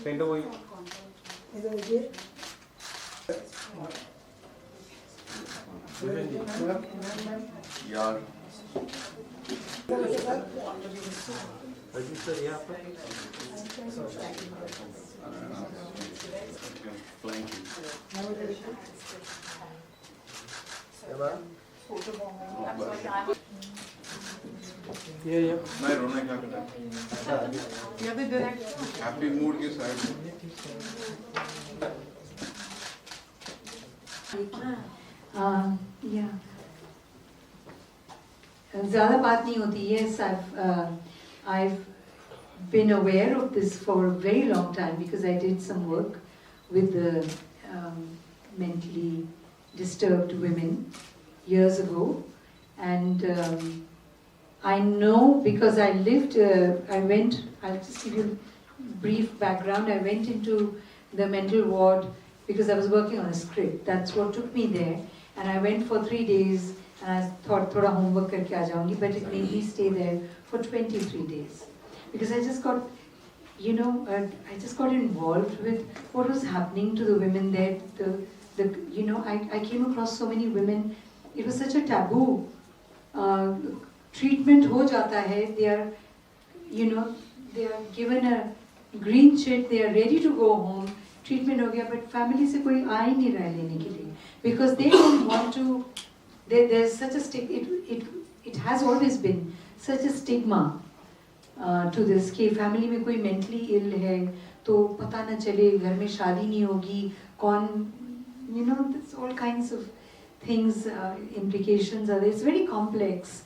पेंटो वही यार अजीत सर ये आपका ये मैं रोना क्या कर रहा है हैप्पी मूड के साइड ज़्यादा बात नहीं होती. Yes, I've been aware of this for a very long time because I did some work with the mentally disturbed women years ago, and I know because I lived. I'll just give you a brief background. I went into the mental ward because I was working on a script. That's what took me there, and I went for 3 days. And I thought thoda homework karke aa jaungi, but it made me stay there for 23 days because I just got, I just got involved with what was happening to the women there. I came across so many women. It was such a taboo. Treatment ho jata hai. They are given a green chit. They are ready to go home. Treatment ho gaya, but family se koi aa hi nahi raha lene ke liye because they don't want to. There's such a it has always been such a stigma to this कि family में कोई mentally ill है तो पता न चले घर में शादी नहीं होगी कौन there's all kinds of things implications are there. It's very complex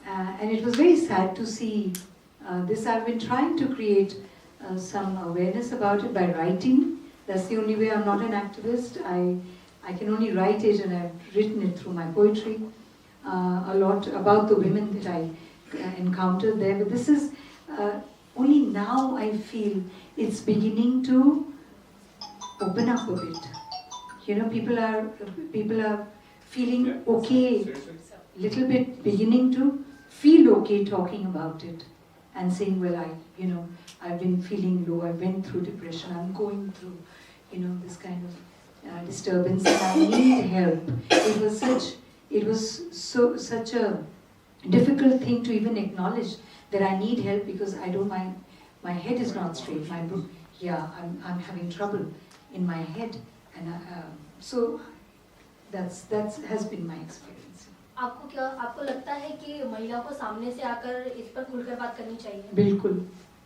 and it was very sad to see this. I've been trying to create some awareness about it by writing. That's the only way. I'm not an activist. I can only write it, and I've written it through my poetry, a lot about the women that I encountered there. But this is only now I feel it's beginning to open up a bit. People are feeling okay, little bit beginning to feel okay talking about it and saying, well, I've been feeling low. I went through depression. I'm going through, this kind of disturbance and I need help. It was such a difficult thing to even acknowledge that I need help because I don't mind. My head is not straight. I'm having trouble in my head, and so that has been my experience. आपको लगता है कि महिला को सामने से आकर इस पर खुलकर बात करनी चाहिए?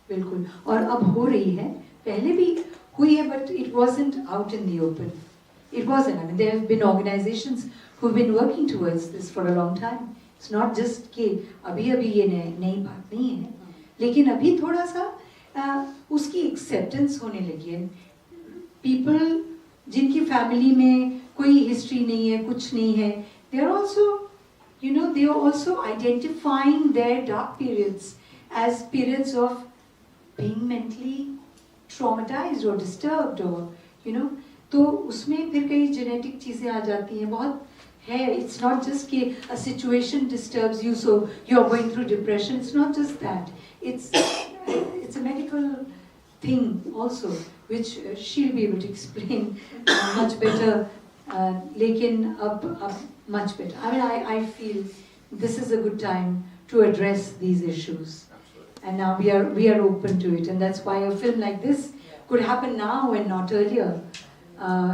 बिल्कुल और अब हो रही है. पहले भी हुई है, but it wasn't out in the open. It wasn't. I mean, there have been organizations who've been working towards this for a long time. It's not just कि अभी ये नई बात नहीं है, लेकिन अभी थोड़ा सा उसकी acceptance होने लगी है. People जिनकी family में कोई history नहीं है, कुछ नहीं है, they are also identifying their dark periods as periods of being mentally traumatized or disturbed or तो उसमें फिर कई जेनेटिक चीज़ें आ जाती हैं. बहुत है. It's not just कि a situation disturbs you so you're going through depression. It's not just that. It's a medical thing also which she'll be able to explain much better. लेकिन अब much better. I mean, I feel this is a good time to address these issues. And now we are open to it, and that's why a film like this could happen now and not earlier.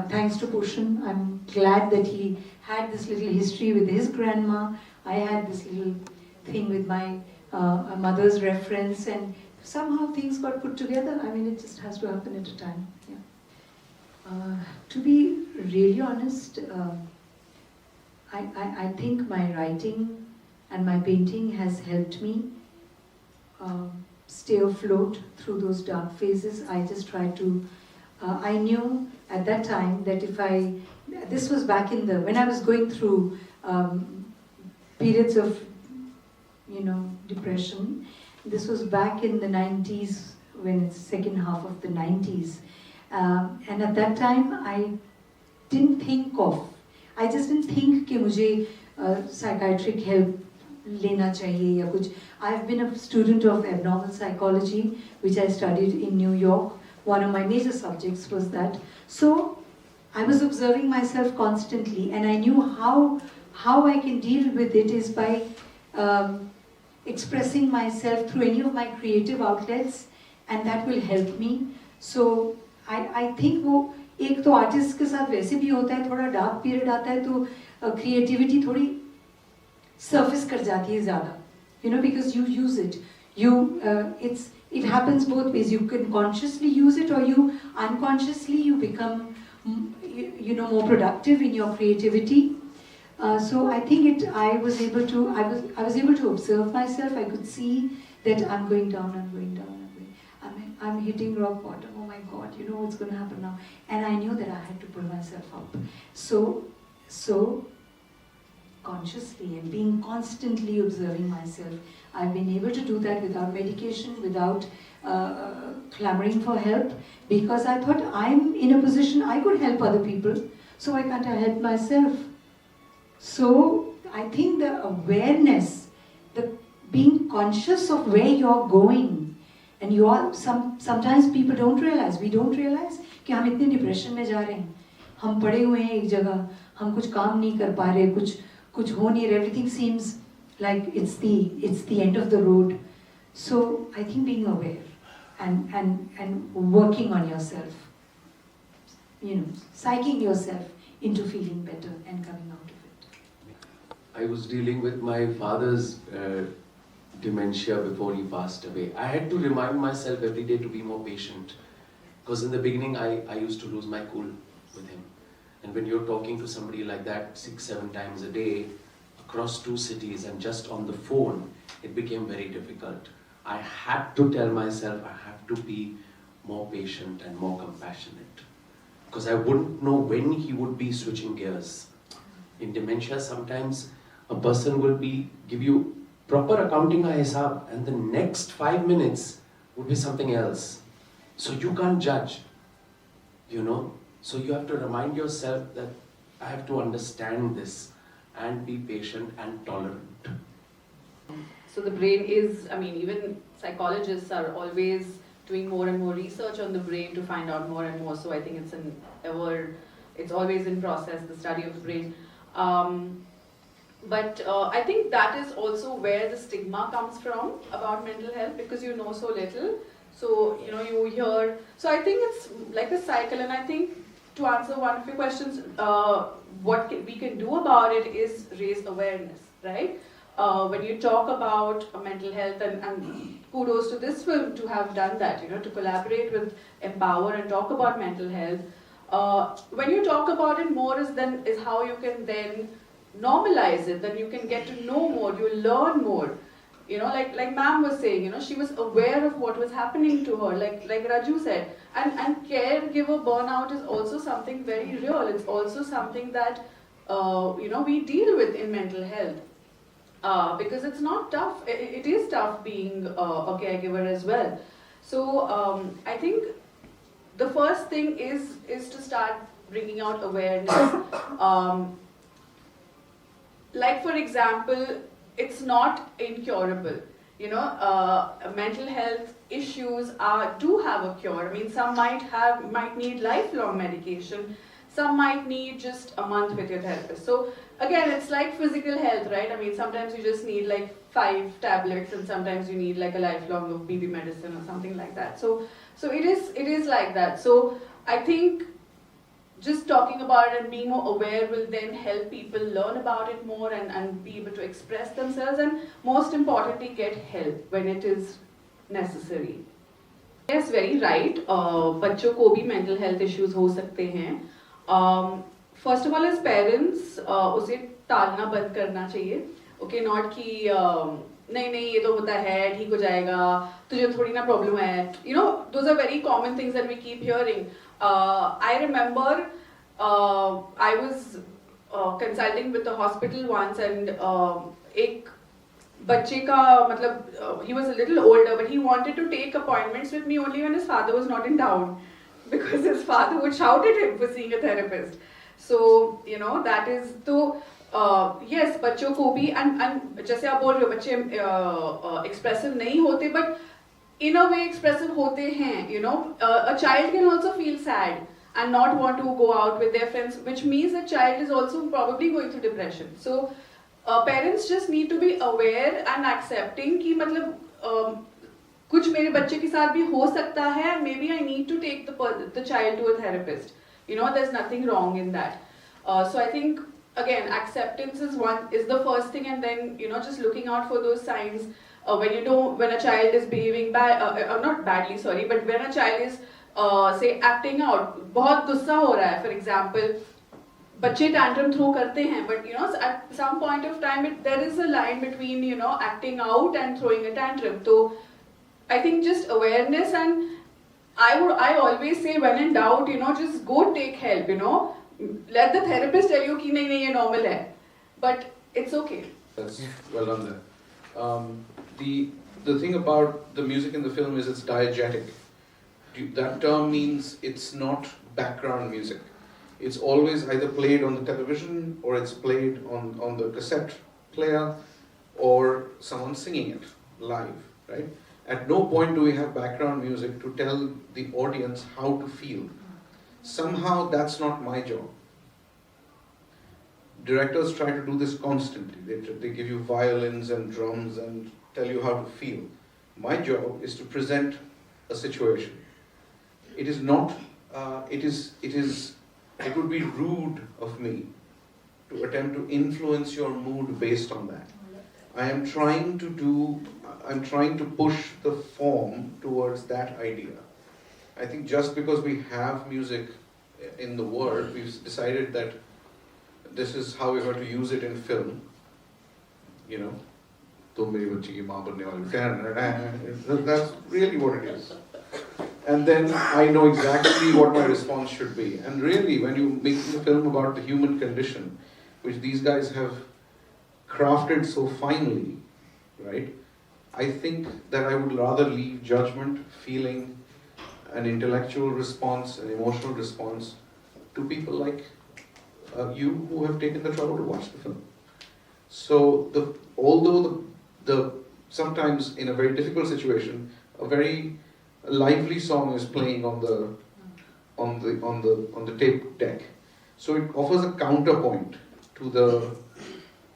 Thanks to Pushan, I'm glad that he had this little history with his grandma. I had this little thing with my mother's reference, and somehow things got put together. I mean, it just has to happen at a time. Yeah. To be really honest, I think my writing and my painting has helped me stay afloat through those dark phases. I just tried to, I knew at that time that this was back when I was going through periods of, depression. This was back in the 90s, when it's second half of the 90s. And at that time, I just didn't think कि मुझे psychiatric help लेना चाहिए या कुछ. I've been a student of abnormal psychology, which I studied in New York one of my major subjects was that. So I was observing myself constantly, and I knew how I can deal with it is by expressing myself through any of my creative outlets, and that will help me. So I think वो एक तो artist के साथ वैसे भी होता है, थोड़ा डार्क पीरियड आता है तो क्रिएटिविटी थोड़ी surface कर जाती है ज़्यादा, you know, because you use it. It happens both ways. You can consciously use it, or you unconsciously you become more productive in your creativity. So I think I was able to observe myself. I could see that I'm going down. I'm hitting rock bottom. Oh my God, you know what's going to happen now? And I knew that I had to pull myself up. So consciously and being constantly observing myself, I've been able to do that without medication, without clamoring for help, because I thought I'm in a position I could help other people, so why can't I help myself? So I think the awareness, the being conscious of where you're going, and sometimes people don't realize, we don't realize कि हम इतने depression में जा रहे हैं, हम पड़े हुए हैं एक जगह, हम कुछ काम नहीं कर पा रहे, कुछ हो नहीं रहा, everything seems like it's the end of the road. So I think being aware and working on yourself, psyching yourself into feeling better and coming out of it. I was dealing with my father's dementia before he passed away. I had to remind myself every day to be more patient, because in the beginning I used to lose my cool with him. And when you're talking to somebody like that 6-7 times a day across 2 cities and just on the phone, it became very difficult. I had to tell myself I have to be more patient and more compassionate, because I wouldn't know when he would be switching gears. In dementia, sometimes a person will give you proper accounting ka hisab, and the next 5 minutes would be something else. So you can't judge, So you have to remind yourself that I have to understand this and be patient and tolerant. So the brain is, even psychologists are always doing more and more research on the brain to find out more and more. So I think it's always in process, the study of the brain. But I think that is also where the stigma comes from about mental health, because you know so little. So, you hear. So I think it's like a cycle, and I think to answer one of your questions, what we can do about it is raise awareness, right? When you talk about mental health, and kudos to this film to have done that, to collaborate with Empower and talk about mental health. When you talk about it more is how you can then normalize it, then you can get to know more, you learn more. Like ma'am was saying, she was aware of what was happening to her, like Raju said. And caregiver burnout is also something very real. It's also something that, we deal with in mental health. Because it's not tough, it is tough being a caregiver as well. So I think the first thing is to start bringing out awareness. Like for example, it's not incurable. Mental health issues do have a cure. Some might need lifelong medication. Some might need just a month with your therapist. So again, it's like physical health, right? Sometimes you just need like 5 tablets, and sometimes you need like a lifelong of BB medicine or something like that. So it is like that. So I think just talking about it and being more aware will then help people learn about it more and be able to express themselves, and most importantly get help when it is necessary. Yes, very right. बच्चों को भी mental health issues हो सकते हैं. First of all, as parents, उसे टालना बंद करना चाहिए. Okay, not कि नहीं ये तो होता है, ठीक हो जाएगा, तुझे थोड़ी ना problem है. Those are very common things that we keep hearing. I remember I was consulting with the hospital once, and एक बच्चे का he was a little older, but he wanted to take appointments with me only when his father was not in town, because his father would shout at him for seeing a therapist. So that is तो yes, बच्चों को भी and जैसे आप बोल रहे हो बच्चे expressive नहीं होते, but in a way expressive hote hain, you know. A child can also feel sad and not want to go out with their friends, which means the child is also probably going through depression. So parents just need to be aware and accepting कि मतलब कुछ मेरे बच्चे के साथ भी हो सकता है, maybe I need to take the child to a therapist. You know, there's nothing wrong in that. So I think again, acceptance is the first thing, and then, you know, just looking out for those signs when a child is behaving not badly, sorry, but when a child is say acting out, बहुत गुस्सा हो रहा है, for example, बच्चे tantrum throw करते हैं, but you know, at some point of time there is a line between, you know, acting out and throwing a tantrum. So I think just awareness, and I always say, when in doubt, you know, just go take help, you know. Let the therapist tell you कि नहीं नहीं ये normal है, but it's okay. That's well done there. The thing about the music in the film is it's diegetic. That term means it's not background music. It's always either played on the television, or it's played on the cassette player, or someone singing it live, right? At no point do we have background music to tell the audience how to feel. Somehow that's not my job. Directors try to do this constantly. They give you violins and drums and tell you how to feel. My job is to present a situation. It is not, it would be rude of me to attempt to influence your mood based on that. I'm trying to push the form towards that idea. I think just because we have music in the world, we've decided that this is how we're going to use it in film. You know, "Tum meri bachchi ki maan banne wali." That's really what it is. And then I know exactly what my response should be. And really, when you make a film about the human condition, which these guys have crafted so finely, right? I think that I would rather leave judgment, feeling, an intellectual response, an emotional response to people like you who have taken the trouble to watch the film. So although sometimes in a very difficult situation, a very lively song is playing on the tape deck, so it offers a counterpoint to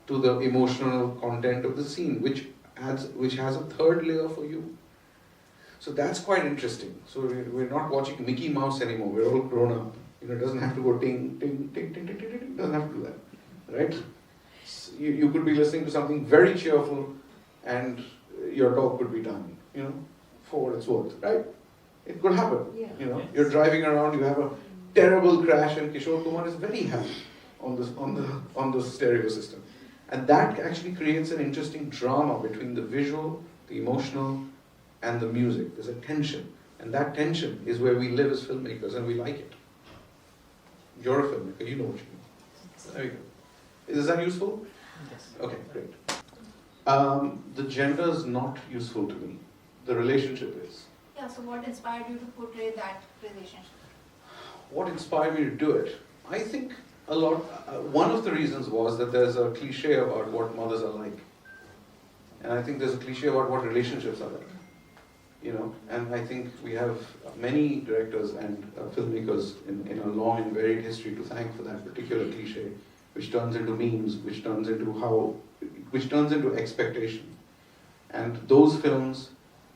the emotional content of the scene, which has a third layer for you. So that's quite interesting. So we're not watching Mickey Mouse anymore. We're all grown up. You know, it doesn't have to go ting, ting, ting, ting, ting, ting, ting. It doesn't have to do that, right? You could be listening to something very cheerful, and your dog could be dying, you know, for what it's worth, right? It could happen. Yeah. You know, you're driving around, you have a terrible crash, and Kishore Kumar is very happy on the stereo system. And that actually creates an interesting drama between the visual, the emotional, and the music. There's a tension, and that tension is where we live as filmmakers, and we like it. You're a filmmaker, you know what you mean. There you go. Is that useful? Yes. Okay, great. The gender is not useful to me. The relationship is. Yeah, so what inspired you to portray that relationship? What inspired me to do it? I think a lot, one of the reasons was that there's a cliche about what mothers are like. And I think there's a cliche about what relationships are like. You know, and I think we have many directors and filmmakers in a long and varied history to thank for that particular cliche, which turns into memes, which turns into expectation. And those films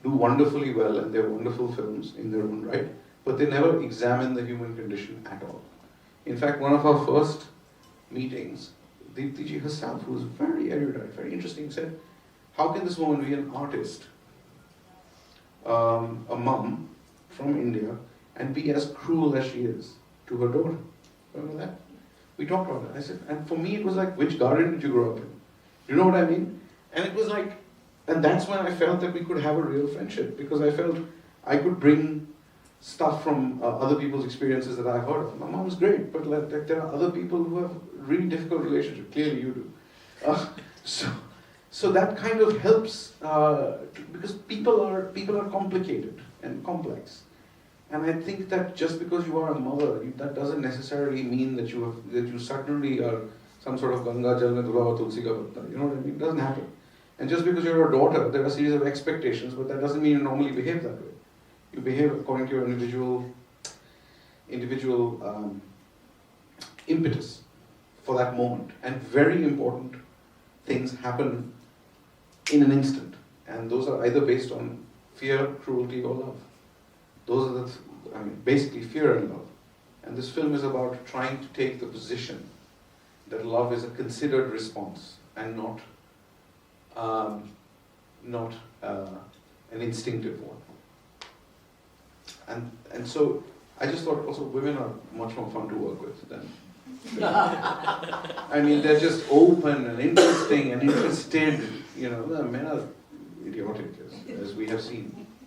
do wonderfully well, and they're wonderful films in their own right, but they never examine the human condition at all. In fact, one of our first meetings, Deepti ji herself, who was very erudite, very interesting, said, how can this woman be an artist, a mum from India, and be as cruel as she is to her daughter? Remember that? We talked about it. I said, and for me it was like, which garden did you grow up in? You know what I mean? And it was like, and that's when I felt that we could have a real friendship, because I felt I could bring stuff from other people's experiences that I've heard of. My mom's great, but like there are other people who have really difficult relationships. Clearly you do. So that kind of helps, because people are complicated and complex. And I think that just because you are a mother, that doesn't necessarily mean that you suddenly are some sort of Ganga Jal mein dula hua tulsi ka patta. You know what I mean? It doesn't happen. And just because you're a daughter, there are a series of expectations, but that doesn't mean you normally behave that way. You behave according to your individual impetus for that moment. And very important things happen in an instant. And those are either based on fear, cruelty, or love. Those are basically fear and love. And this film is about trying to take the position that love is a considered response and not an instinctive one. And so I just thought also women are much more fun to work with than I mean, they're just open and interesting and interested. The men are idiotic, as we have seen.